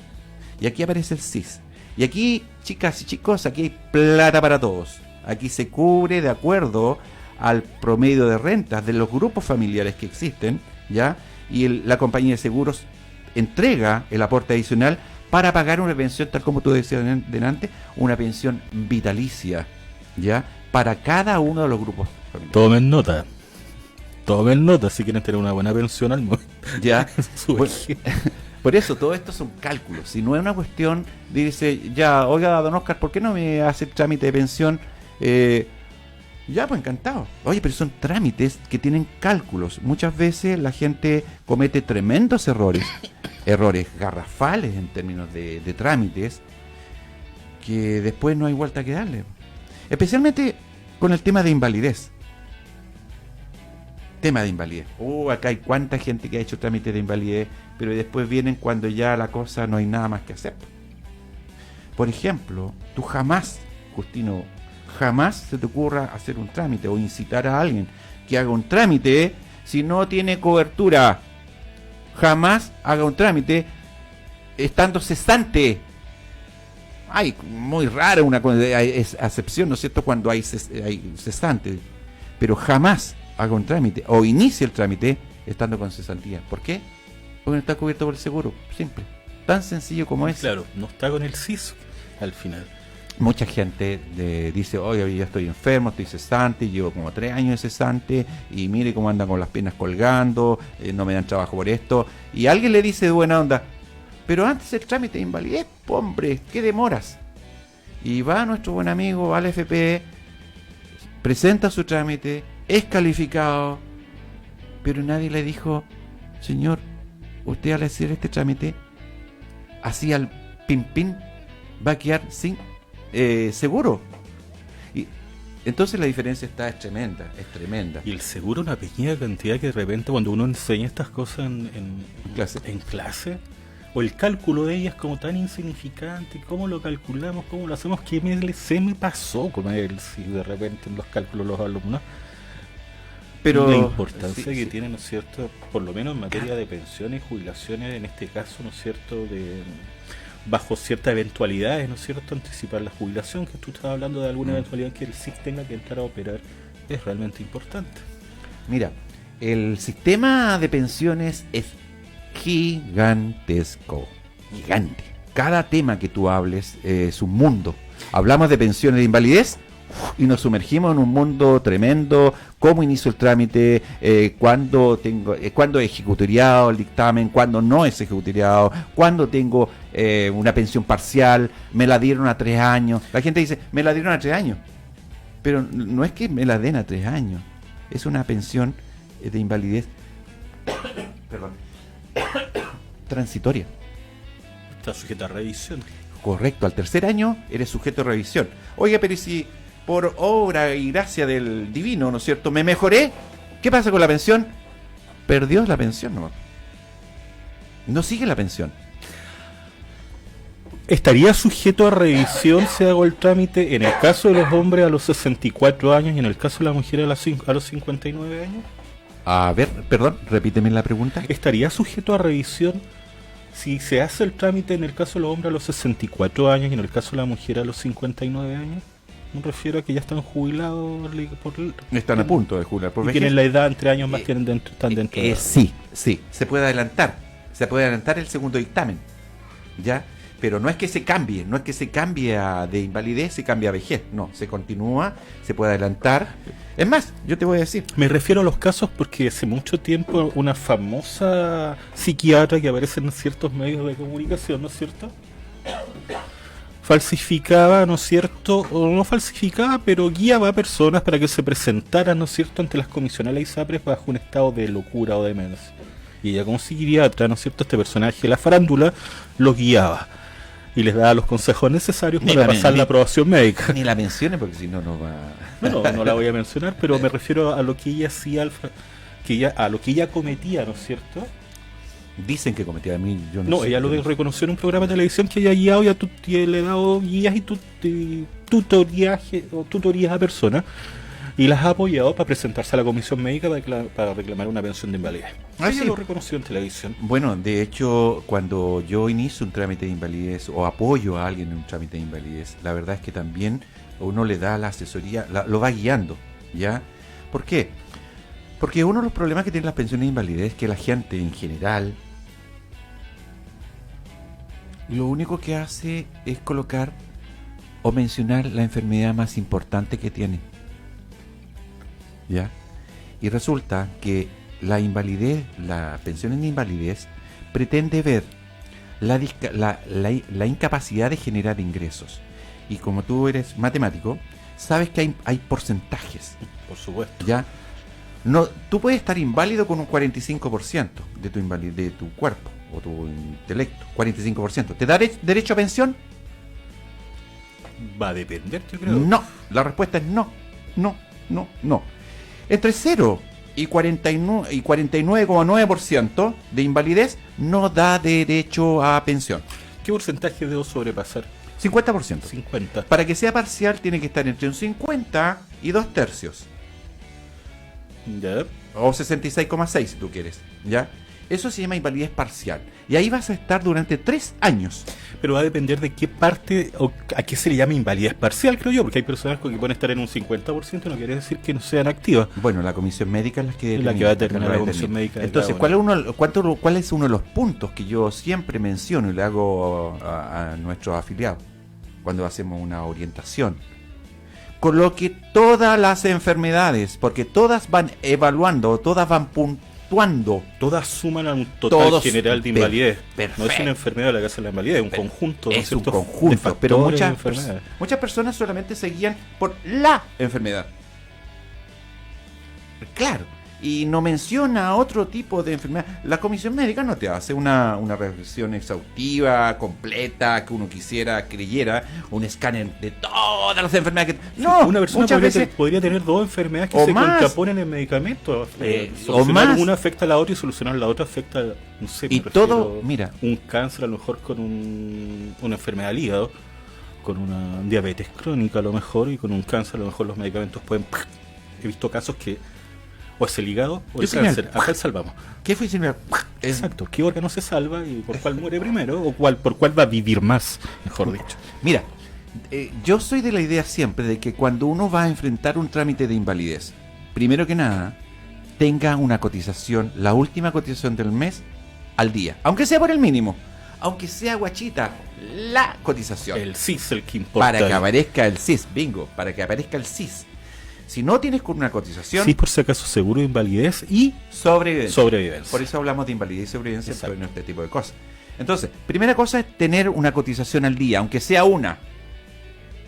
Y aquí aparece el CIS. Y aquí, chicas y chicos, aquí hay plata para todos. Aquí se cubre de acuerdo al promedio de rentas de los grupos familiares que existen, ¿ya? Y la compañía de seguros entrega el aporte adicional para pagar una pensión, tal como tú decías delante, una pensión vitalicia, ¿ya? Para cada uno de los grupos familiares. Tomen nota si quieren tener una buena pensión al momento. Ya. Por eso, todo esto son cálculos. Si no es una cuestión de dice, ya, oiga, don Oscar, ¿por qué no me hace el trámite de pensión? Ya, pues encantado. Oye, pero son trámites que tienen cálculos. Muchas veces la gente comete tremendos errores garrafales en términos de trámites, que después no hay vuelta que darle. Especialmente con el tema de invalidez. Acá hay cuánta gente que ha hecho trámites de invalidez, pero después vienen cuando ya la cosa no hay nada más que hacer. Por ejemplo, tú jamás, Justino, se te ocurra hacer un trámite o incitar a alguien que haga un trámite si no tiene cobertura. Jamás haga un trámite estando cesante. Ay, muy rara es acepción, ¿no es cierto?, cuando hay cesante. Pero jamás haga un trámite o inicie el trámite estando con cesantía. ¿Por qué? Porque no está cubierto por el seguro. Simple. Tan sencillo como es. Claro, no está con el CIS al final. Mucha gente dice, oye, ya estoy enfermo, estoy cesante, llevo como 3 años de cesante, y mire cómo andan con las piernas colgando, no me dan trabajo por esto. Y alguien le dice de buena onda, pero antes el trámite de invalidez, hombre, ¿qué demoras? Y va nuestro buen amigo al FP, presenta su trámite, es calificado, pero nadie le dijo, señor, usted al hacer este trámite, así al pin, va a quedar sin seguro. Y entonces la diferencia es tremenda. Y el seguro, una pequeña cantidad que de repente cuando uno enseña estas cosas en clase, o el cálculo de ellas como tan insignificante, cómo lo calculamos, cómo lo hacemos, qué me pasó con él, si de repente en los cálculos los alumnos. Pero la importancia que tiene, ¿no es cierto?, por lo menos en materia de pensiones y jubilaciones, en este caso, ¿no es cierto?, bajo ciertas eventualidades, ¿no es cierto?, anticipar la jubilación, que tú estabas hablando de alguna eventualidad en que el SIC tenga que entrar a operar, es realmente importante. Mira, el sistema de pensiones es gigantesco, gigante. Cada tema que tú hables es un mundo. Hablamos de pensiones de invalidez y nos sumergimos en un mundo tremendo. Cómo inicio el trámite, cuándo es ejecutoriado el dictamen, cuándo no es ejecutoriado, cuándo tengo una pensión parcial, me la dieron a 3 años. La gente dice, me la dieron a 3 años. Pero no es que me la den a 3 años. Es una pensión de invalidez perdón, transitoria. Está sujeta a revisión. Correcto, al 3er año eres sujeto a revisión. Oiga, pero si por obra y gracia del divino, ¿no es cierto?, me mejoré, ¿qué pasa con la pensión? Perdió la pensión, no sigue la pensión. ¿Estaría sujeto a revisión si hago el trámite en el caso de los hombres a los 64 años y en el caso de la mujer a los 59 años? A ver, perdón, repíteme la pregunta. ¿Estaría sujeto a revisión si se hace el trámite en el caso de los hombres a los 64 años y en el caso de la mujer a los 59 años? Me refiero a que ya están jubilados Están a punto de jubilar por y vejez. tienen la edad entre años más, están dentro de Sí, se puede adelantar. Se puede adelantar el segundo dictamen. ¿Ya? Pero no es que se cambie, de invalidez, se cambia a vejez. No, se continúa, se puede adelantar. Es más, yo te voy a decir. Me refiero a los casos porque hace mucho tiempo una famosa psiquiatra que aparece en ciertos medios de comunicación, ¿no es cierto?, falsificaba, ¿no es cierto?, o no falsificaba, pero guiaba a personas para que se presentaran, ¿no es cierto?, ante las comisionales ISAPRES bajo un estado de locura o demencia. Y ella como psiquiatra, ¿no es cierto?, este personaje de la farándula los guiaba y les daba los consejos necesarios para pasar la aprobación médica. Ni la mencione porque si no, no va... No la voy a mencionar, pero me refiero a lo que ella hacía, a lo que ella cometía, ¿no es cierto? Dicen que cometía, a mí yo no No, sé. ella lo reconoció en un programa de televisión que ella guiado y le ha dado guías y tutorías a personas y las ha apoyado para presentarse a la comisión médica para reclamar una pensión de invalidez. Ella sí lo reconoció en televisión. Bueno, de hecho, cuando yo inicio un trámite de invalidez o apoyo a alguien en un trámite de invalidez, la verdad es que también uno le da la asesoría, lo va guiando, ¿ya? ¿Por qué? Porque uno de los problemas que tienen las pensiones de invalidez es que la gente en general lo único que hace es colocar o mencionar la enfermedad más importante que tiene, ¿ya? Y resulta que la invalidez, la pensión de invalidez pretende ver la incapacidad de generar ingresos. Y como tú eres matemático, sabes que hay porcentajes. Por supuesto. ¿Ya? No, tú puedes estar inválido con un 45% de tu cuerpo o tu intelecto. 45%. ¿Te da derecho a pensión? Va a depender, yo creo. No. La respuesta es no. No. Entre 0 y 49,9% de invalidez no da derecho a pensión. ¿Qué porcentaje debo sobrepasar? 50%. 50. Para que sea parcial tiene que estar entre un 50 y 2/3. Ya. O 66,6 si tú quieres. ¿Ya? Eso se llama invalidez parcial. Y ahí vas a estar durante 3 años. Pero va a depender de qué parte o a qué se le llama invalidez parcial, creo yo, porque hay personas que pueden estar en un 50%, no quiere decir que no sean activas. Bueno, la comisión médica es la que va a determinar la comisión médica. Entonces, ¿cuál es uno de los puntos que yo siempre menciono y le hago a nuestros afiliados cuando hacemos una orientación? Coloque todas las enfermedades, porque todas van evaluando, todas van puntuando. Todas suman a un total general de invalidez. Perfecto. No es una enfermedad la que hace la invalidez, es un conjunto. Es ¿no? un conjunto, pero muchas enfermedades. personas solamente se guían por la enfermedad. Claro, y no menciona otro tipo de enfermedad. La comisión médica no te hace una revisión exhaustiva, completa, que uno creyera, un escáner de todas las enfermedades que... No, una persona podría tener 2 enfermedades que se contraponen en medicamentos. Solucionar una afecta a la otra y solucionar la otra afecta, no sé, y todo, mira, un cáncer a lo mejor con una enfermedad al hígado, con una diabetes crónica a lo mejor, y con un cáncer a lo mejor los medicamentos pueden... He visto casos que o es el hígado o el cáncer. ¿A cuál salvamos? ¿Qué fue señor? Exacto. ¿Qué órgano se salva y por cuál muere primero? ¿O por cuál va a vivir más, mejor dicho? Mira, yo soy de la idea siempre de que cuando uno va a enfrentar un trámite de invalidez, primero que nada, tenga una cotización, la última cotización del mes, al día. Aunque sea por el mínimo. Aunque sea guachita, la cotización. El CIS, el que importa. Para que aparezca el CIS, bingo, para que aparezca el CIS. Si no tienes con una cotización... Sí, por si acaso, seguro de invalidez y sobrevivencia. Por eso hablamos de invalidez y sobrevivencia en este tipo de cosas. Entonces, primera cosa es tener una cotización al día, aunque sea una.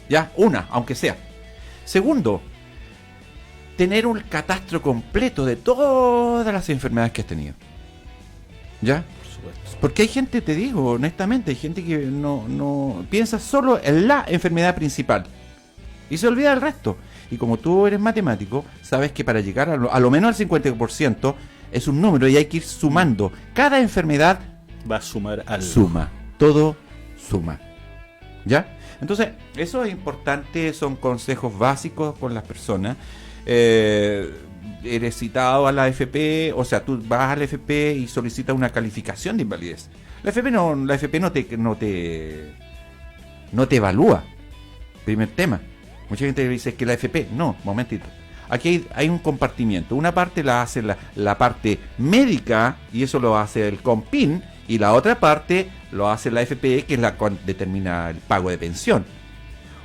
¿Ya? Una, aunque sea. Segundo, tener un catastro completo de todas las enfermedades que has tenido. ¿Ya? Por supuesto. Porque hay gente, te digo, honestamente, hay gente que no piensa solo en la enfermedad principal y se olvida del resto. Y como tú eres matemático, sabes que para llegar a lo menos al 50% es un número y hay que ir sumando. Cada enfermedad va a sumar al... Suma. Todo suma. ¿Ya? Entonces, eso es importante, son consejos básicos con las personas. Eres citado a la AFP, o sea, tú vas a la AFP y solicitas una calificación de invalidez. La AFP no te evalúa. Primer tema. Mucha gente dice que la AFP, no, momentito. Aquí hay un compartimiento. Una parte la hace la parte médica, y eso lo hace el COMPIN, y la otra parte lo hace la FPE, que es la que determina el pago de pensión.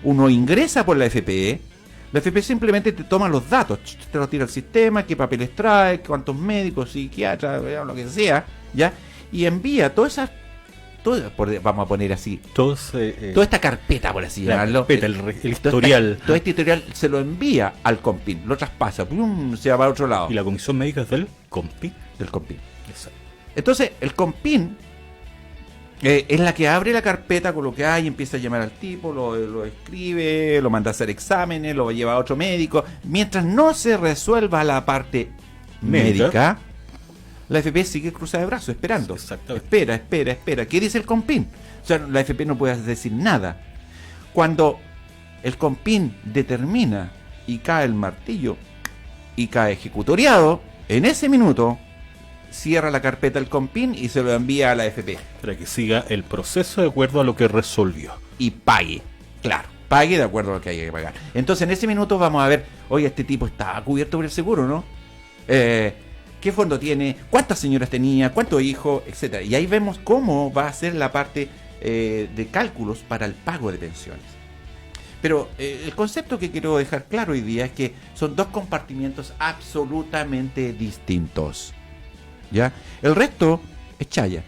Uno ingresa por la FPE, la FPE simplemente te toma los datos, te los tira al sistema, qué papeles trae, cuántos médicos, psiquiatras, lo que sea, ¿ya? Y envía todas esas, vamos a poner así, toda esta carpeta, por así llamarlo, carpeta, el historial. Todo este historial se lo envía al COMPIN, lo traspasa, se va a otro lado. Y la comisión médica es del COMPIN. Del COMPIN. Exacto. Entonces, el COMPIN es la que abre la carpeta con lo que hay, empieza a llamar al tipo, lo escribe, lo manda a hacer exámenes, lo lleva a otro médico. Mientras no se resuelva la parte médica, la FP sigue cruzada de brazos, esperando. Espera. ¿Qué dice el COMPIN? O sea, la FP no puede decir nada. Cuando el COMPIN determina y cae el martillo y cae ejecutoriado, en ese minuto cierra la carpeta el COMPIN y se lo envía a la FP. Para que siga el proceso de acuerdo a lo que resolvió. Y pague, claro, pague de acuerdo a lo que haya que pagar. Entonces en ese minuto vamos a ver, oye, este tipo está cubierto por el seguro, ¿no? ¿Qué fondo tiene? ¿Cuántas señoras tenía? ¿Cuántos hijos? Etcétera. Y ahí vemos cómo va a ser la parte de cálculos para el pago de pensiones. Pero el concepto que quiero dejar claro hoy día es que son dos compartimientos absolutamente distintos. ¿Ya? El resto es chaya,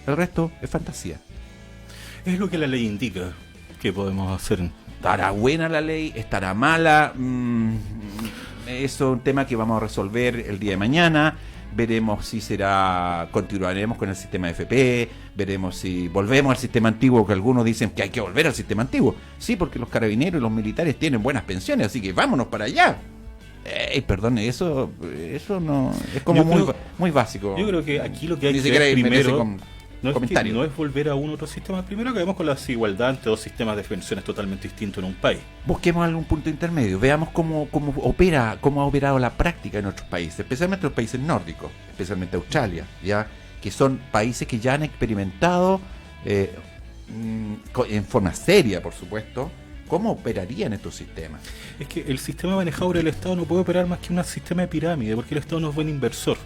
el resto es fantasía. Es lo que la ley indica que podemos hacer. ¿Estará buena la ley? ¿Estará mala? Eso es un tema que vamos a resolver el día de mañana. Veremos si continuaremos con el sistema FP, veremos si volvemos al sistema antiguo, que algunos dicen que hay que volver al sistema antiguo. Sí, porque los carabineros y los militares tienen buenas pensiones, así que vámonos para allá. Perdón, eso no es como muy básico. Yo creo que aquí lo que hay que hacer primero no es volver a un otro sistema. Primero que vemos con la desigualdad entre dos sistemas de pensiones totalmente distintos en un país. Busquemos algún punto intermedio, veamos cómo ha operado la práctica en otros países, especialmente los países nórdicos, especialmente Australia, ya que son países que ya han experimentado en forma seria, por supuesto, cómo operarían estos sistemas. Es que el sistema manejado por el Estado no puede operar más que un sistema de pirámide, porque el Estado no es buen inversor.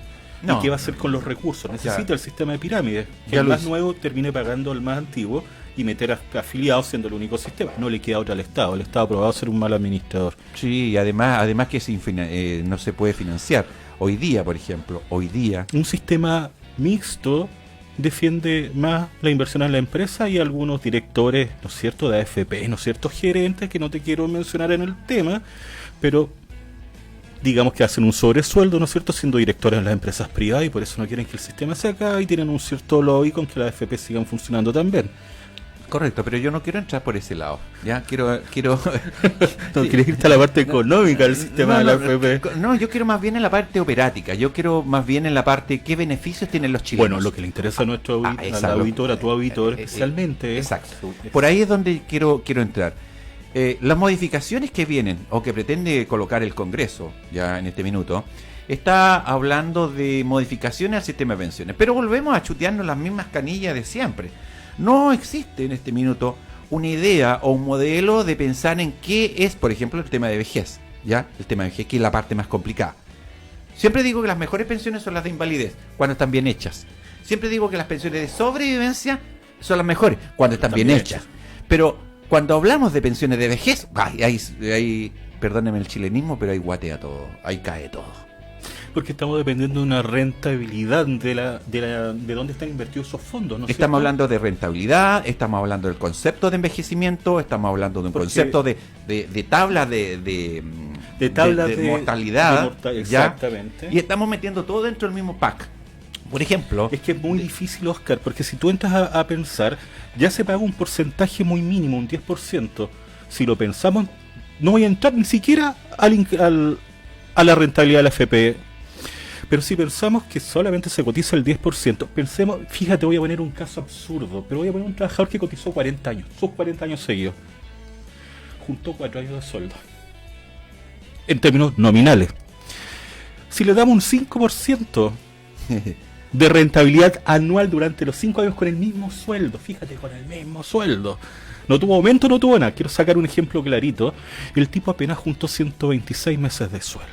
No. ¿Y qué va a hacer con los recursos? Necesita el sistema de pirámide, que el más nuevo termine pagando al más antiguo y meter afiliados siendo el único sistema. No le queda otra al Estado. El Estado ha probado ser un mal administrador. Sí, y además que no se puede financiar. Hoy día, por ejemplo, un sistema mixto defiende más la inversión en la empresa, y algunos directores, ¿no es cierto?, de AFP, ¿no es cierto?, gerentes, que no te quiero mencionar en el tema, pero digamos que hacen un sobresueldo, ¿no es cierto?, siendo directores en las empresas privadas, y por eso no quieren que el sistema se acabe y tienen un cierto lobby con que las AFP sigan funcionando también. Correcto, pero yo no quiero entrar por ese lado. Ya quiero no, quieres irte a la parte económica del sistema de la AFP. No, yo quiero más bien en la parte operática. Yo quiero más bien en la parte qué beneficios tienen los chilenos. Bueno, lo que le interesa a nuestro auditor, a tu auditor especialmente. Exacto. Por ahí es donde quiero entrar. Las modificaciones que vienen o que pretende colocar el Congreso ya en este minuto, está hablando de modificaciones al sistema de pensiones, pero volvemos a chutearnos las mismas canillas de siempre. No existe en este minuto una idea o un modelo de pensar en qué es, por ejemplo, el tema de vejez, ¿ya? El tema de vejez, que es la parte más complicada. Siempre digo que las mejores pensiones son las de invalidez, cuando están bien hechas. Siempre digo que las pensiones de sobrevivencia son las mejores, cuando están bien hechas. Pero cuando hablamos de pensiones de vejez, ahí, perdónenme el chilenismo, pero ahí guatea todo, ahí cae todo. Porque estamos dependiendo de una rentabilidad de dónde están invertidos esos fondos, ¿no? Estamos hablando de rentabilidad, estamos hablando del concepto de envejecimiento, estamos hablando de un concepto de tabla de mortalidad, exactamente. Y estamos metiendo todo dentro del mismo pack. Por ejemplo, es que es muy difícil, Oscar, porque si tú entras a pensar, ya se paga un porcentaje muy mínimo, un 10%. Si lo pensamos, no voy a entrar ni siquiera a la rentabilidad de la FP. Pero si pensamos que solamente se cotiza el 10%, pensemos, fíjate, voy a poner un caso absurdo, pero voy a poner un trabajador que cotizó 40 años, sus 40 años seguidos, juntó 4 años de sueldo, en términos nominales. Si le damos un 5%, de rentabilidad anual durante los 5 años con el mismo sueldo. Fíjate, con el mismo sueldo. No tuvo aumento, no tuvo nada. Quiero sacar un ejemplo clarito. El tipo apenas juntó 126 meses de sueldo.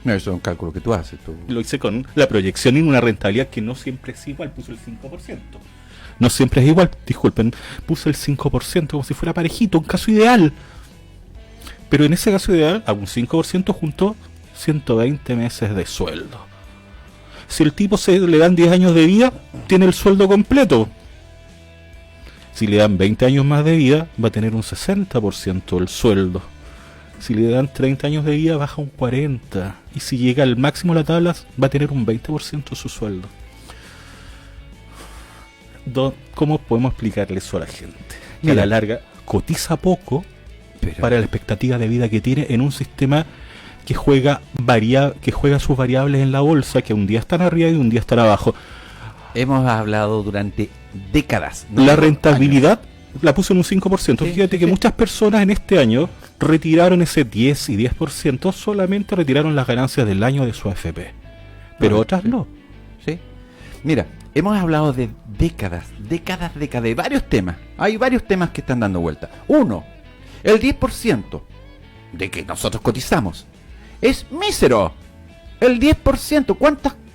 No, eso es un cálculo que tú haces. Lo hice con la proyección y una rentabilidad que no siempre es igual. Puso el 5%. No siempre es igual, disculpen. Puse el 5% como si fuera parejito, un caso ideal. Pero en ese caso ideal, a un 5% juntó 120 meses de sueldo. Si el tipo le dan 10 años de vida, tiene el sueldo completo. Si le dan 20 años más de vida, va a tener un 60% del sueldo. Si le dan 30 años de vida, baja un 40%. Y si llega al máximo de la tabla, va a tener un 20% de su sueldo. ¿Cómo podemos explicarle eso a la gente? Que a la larga cotiza poco para la expectativa de vida que tiene en un sistema que juega sus variables en la bolsa, que un día están arriba y un día están abajo. Hemos hablado durante décadas. La rentabilidad la puso en un 5%. Sí, fíjate que muchas personas en este año retiraron ese 10 y 10%, solamente retiraron las ganancias del año de su AFP. Pero otras no. Sí. Mira, hemos hablado de décadas, de varios temas. Hay varios temas que están dando vuelta. Uno, el 10% de que nosotros cotizamos es mísero. El 10%,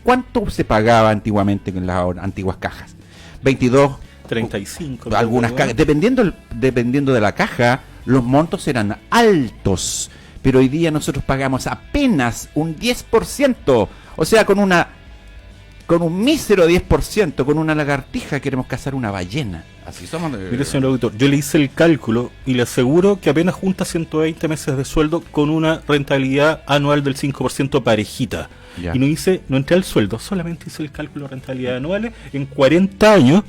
¿cuánto se pagaba antiguamente en las antiguas cajas? 22, 35. Algunas cajas, dependiendo de la caja, los montos eran altos. Pero hoy día nosotros pagamos apenas un 10%. O sea, con un mísero 10%, con una lagartija queremos cazar una ballena. Así somos. Mire, señor auditor, yo le hice el cálculo y le aseguro que apenas junta 120 meses de sueldo con una rentabilidad anual del 5% parejita. Ya. Y no entré al sueldo, solamente hice el cálculo de rentabilidad anuales en 40 años,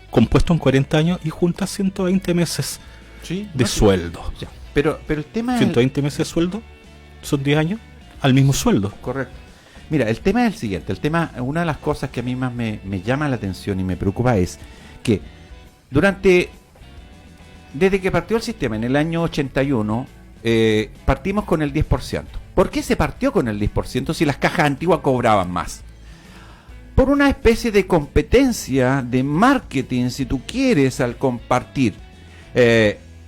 compuesto en 40 años, y junta 120 meses de sueldo. Ya. Pero el tema 120 meses de sueldo son 10 años al mismo sueldo. Correcto. Mira, el tema es el siguiente. Una de las cosas que a mí más me llama la atención y me preocupa es que desde que partió el sistema en el año 81, partimos con el 10%. ¿Por qué se partió con el 10% si las cajas antiguas cobraban más? Por una especie de competencia de marketing, si tú quieres, al compartir.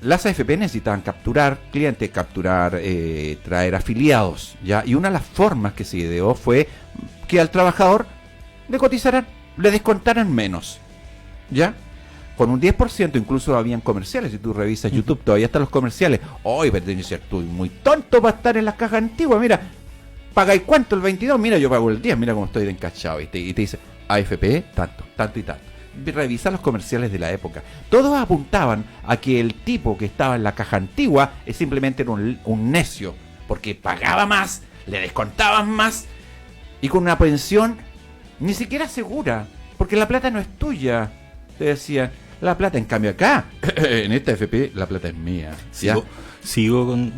Las AFP necesitaban capturar clientes, traer afiliados, ¿ya? Y una de las formas que se ideó fue que al trabajador le descontaran menos, ¿ya? Con un 10%, incluso habían comerciales. Si tú revisas YouTube, todavía están los comerciales. Oye, pero tienes que ser tú muy tonto para estar en las cajas antiguas. Mira, ¿pagáis cuánto? El 22. Mira, yo pago el 10. Mira cómo estoy de encachado. Y te dice, AFP, tanto y tanto. Revisa los comerciales de la época. Todos apuntaban a que el tipo que estaba en la caja antigua simplemente era un necio, porque pagaba más, le descontaban más, y con una pensión ni siquiera segura, porque la plata no es tuya. Te decían, la plata, en cambio acá, en esta AFP, la plata es mía. Sigo con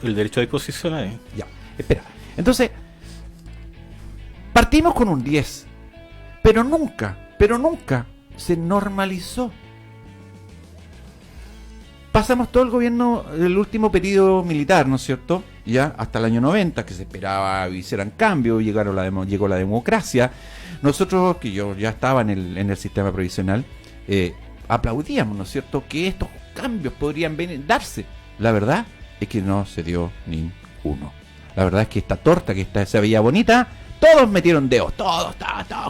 el derecho de disposición ahí. Ya, espera. Entonces, partimos con un 10, pero nunca se normalizó. Pasamos todo el gobierno del último periodo militar, ¿no es cierto? Ya hasta el año 90, que se esperaba hicieran cambio, llegó la democracia. Nosotros, que yo ya estaba en el sistema provisional, aplaudíamos, ¿no es cierto?, que estos cambios podrían darse. La verdad es que no se dio ninguno. La verdad es que esta torta se veía bonita, todos metieron dedos, todos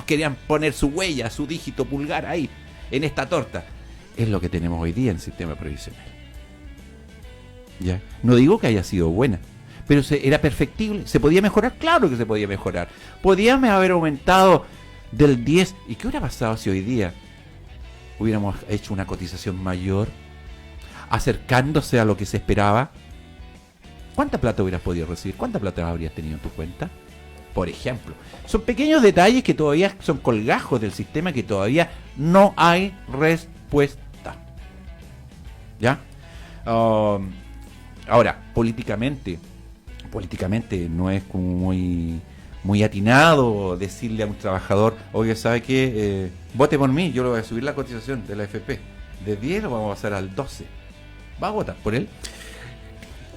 querían poner su huella, su dígito pulgar ahí, en esta torta. Es lo que tenemos hoy día en el sistema provisional. ¿Ya? No digo que haya sido buena, pero era perfectible. ¿Se podía mejorar? Claro que se podía mejorar. Podíamos haber aumentado del 10. ¿Y qué hubiera pasado si hoy día hubiéramos hecho una cotización mayor, acercándose a lo que se esperaba? ¿Cuánta plata hubieras podido recibir? ¿Cuánta plata habrías tenido en tu cuenta? Por ejemplo, son pequeños detalles que todavía son colgajos del sistema, que todavía no hay respuesta. ¿Ya? Ahora, políticamente no es como muy atinado decirle a un trabajador, oye, ¿sabe qué? Vote por mí, yo le voy a subir la cotización de la AFP. De 10 lo vamos a pasar al 12. ¿Va a votar por él?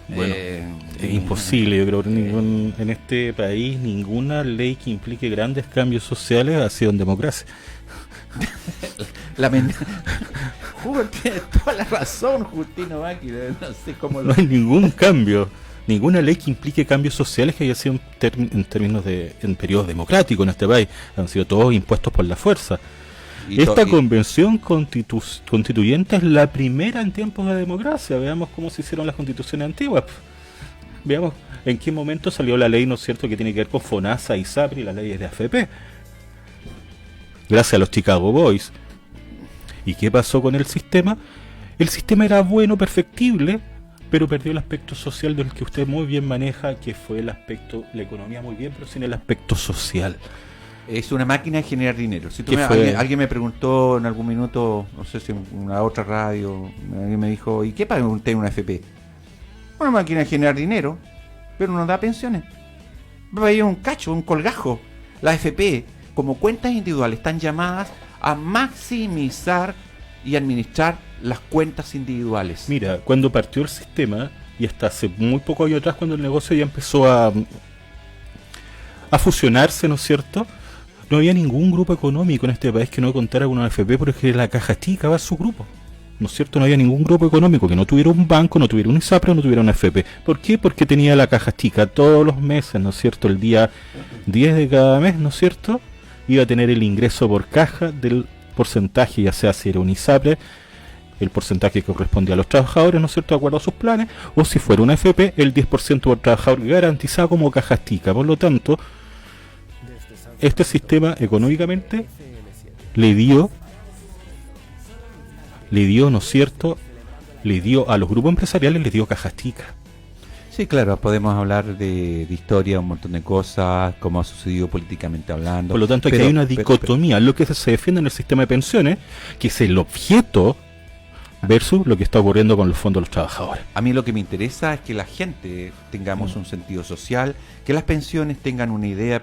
Bueno, es imposible, yo creo que en este país ninguna ley que implique grandes cambios sociales ha sido en democracia. Hugo tiene toda la razón, Justino Maki, no sé cómo No hay ningún cambio, ninguna ley que implique cambios sociales que haya sido en términos en periodos democráticos en este país. Han sido todos impuestos por la fuerza. Esta convención constituyente es la primera en tiempos de democracia. Veamos cómo se hicieron las constituciones antiguas. Veamos en qué momento salió la ley, ¿no es cierto?, que tiene que ver con FONASA y SAPRI, las leyes de AFP. Gracias a los Chicago Boys. ¿Y qué pasó con el sistema? El sistema era bueno, perfectible, pero perdió el aspecto social del que usted muy bien maneja, que fue el aspecto, la economía muy bien, pero sin el aspecto social. Es una máquina de generar dinero. Si alguien me preguntó en algún minuto, no sé si en una otra radio, alguien me dijo, ¿y qué paga usted en una FP? Una máquina de generar dinero, pero no da pensiones. Hay un cacho, un colgajo. La FP, como cuentas individuales, están llamadas a maximizar y administrar las cuentas individuales. Mira, cuando partió el sistema, y hasta hace muy poco años atrás, cuando el negocio ya empezó a fusionarse, ¿no es cierto?, no había ningún grupo económico en este país que no contara con una AFP, porque la Caja Chica va a su grupo, ¿no es cierto? No había ningún grupo económico que no tuviera un banco, no tuviera un ISAPRE, no tuviera una AFP. ¿Por qué? Porque tenía la Caja Chica todos los meses, ¿no es cierto? El día 10 de cada mes, ¿no es cierto?, iba a tener el ingreso por caja del porcentaje, ya sea si era un ISAPRE, el porcentaje que correspondía a los trabajadores, ¿no es cierto?, de acuerdo a sus planes, o si fuera una AFP, el 10% por trabajador garantizado como Caja Chica. Por lo tanto, este sistema económicamente le dio, ¿no es cierto?, le dio a los grupos empresariales, les dio Caja Chica. Sí, claro, podemos hablar de historia, un montón de cosas, como ha sucedido políticamente hablando. Por lo tanto, aquí hay una dicotomía, lo que se defiende en el sistema de pensiones, que es el objeto versus lo que está ocurriendo con los fondos de los trabajadores. A mí lo que me interesa es que la gente tengamos un sentido social, que las pensiones tengan una idea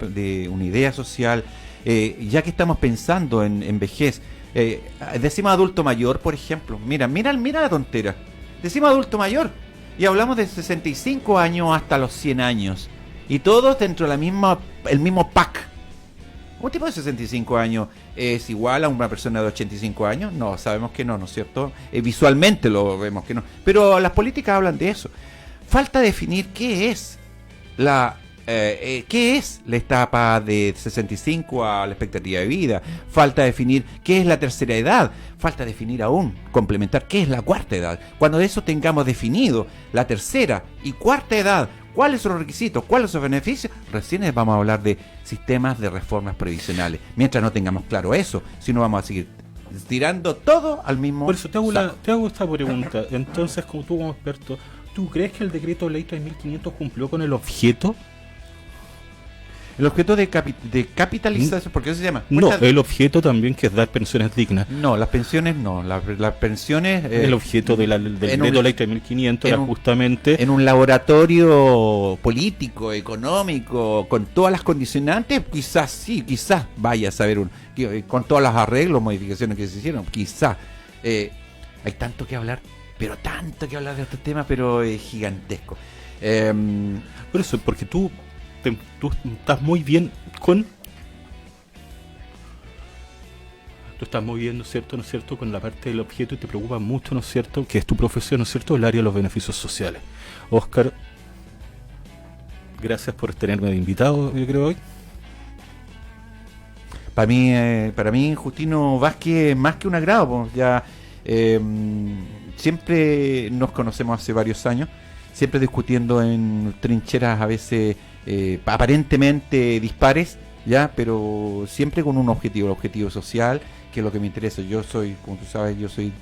social, ya que estamos pensando en vejez. Decimos adulto mayor, por ejemplo. Mira la tontera. Decimos adulto mayor y hablamos de 65 años hasta los 100 años. Y todos dentro de el mismo pack. ¿Un tipo de 65 años es igual a una persona de 85 años? No, sabemos que no, ¿no es cierto? Visualmente lo vemos que no. Pero las políticas hablan de eso. Falta definir qué es la etapa de 65 a la expectativa de vida. Falta definir qué es la tercera edad. Falta definir aún, complementar qué es la cuarta edad. Cuando de eso tengamos definido la tercera y cuarta edad, ¿cuáles son los requisitos? ¿Cuáles son los beneficios? Recién vamos a hablar de sistemas de reformas previsionales. Mientras no tengamos claro eso, si no vamos a seguir tirando todo al mismo. Por eso te hago esta pregunta. Entonces, como tú como experto, ¿tú crees que el decreto de ley 3500 cumplió con el objeto? El objeto de capitalización, ¿por qué se llama? No, el objeto también, que es dar pensiones dignas. No, las pensiones no. Las pensiones... el objeto del decreto de ley 3500 era justamente... En un laboratorio político, económico, con todas las condicionantes, quizás vaya a saber con todos los arreglos, modificaciones que se hicieron, quizás. Hay tanto que hablar, de este tema, pero es gigantesco. Por eso, porque tú estás muy bien con... Tú estás muy bien, ¿no es cierto?, con la parte del objeto, y te preocupa mucho, ¿no es cierto?, que es tu profesión, ¿no es cierto?, el área de los beneficios sociales. Óscar, gracias por tenerme de invitado, yo creo, hoy. Para mí, Justino Vázquez, más que un agrado, pues, ya siempre nos conocemos hace varios años, siempre discutiendo en trincheras a veces aparentemente dispares, ya, pero siempre con un objetivo, el objetivo social, que es lo que me interesa. Yo soy, como tú sabes,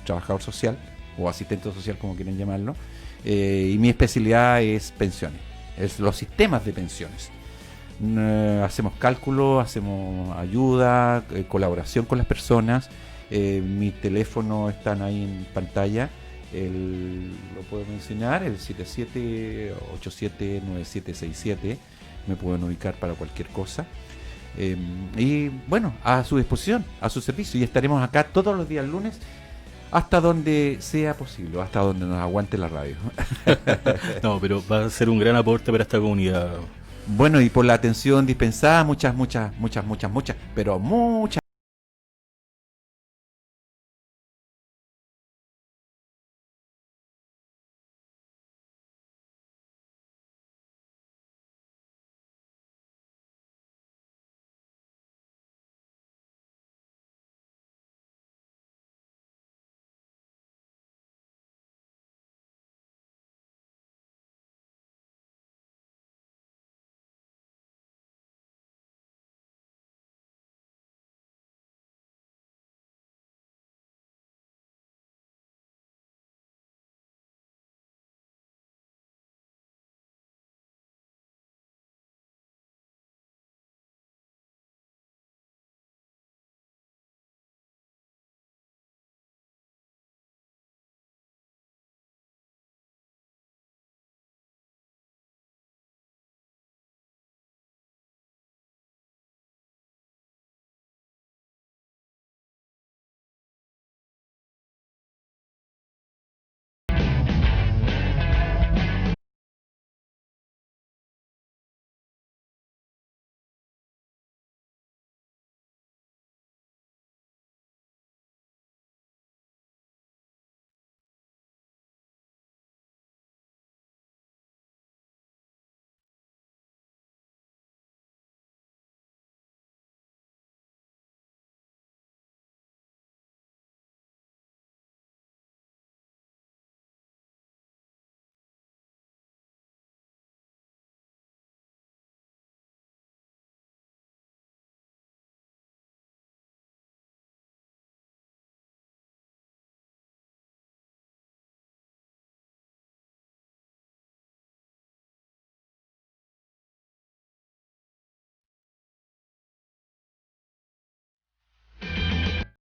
trabajador social o asistente social, como quieren llamarlo, y mi especialidad es pensiones, es los sistemas de pensiones. Hacemos cálculos, hacemos ayuda, colaboración con las personas. Mi teléfono están ahí en pantalla. Lo puedo mencionar, el 77879767. Me pueden ubicar para cualquier cosa. Y bueno, a su disposición, a su servicio. Y estaremos acá todos los días lunes hasta donde sea posible, hasta donde nos aguante la radio. No, pero va a ser un gran aporte para esta comunidad. Bueno, y por la atención dispensada, muchas, pero muchas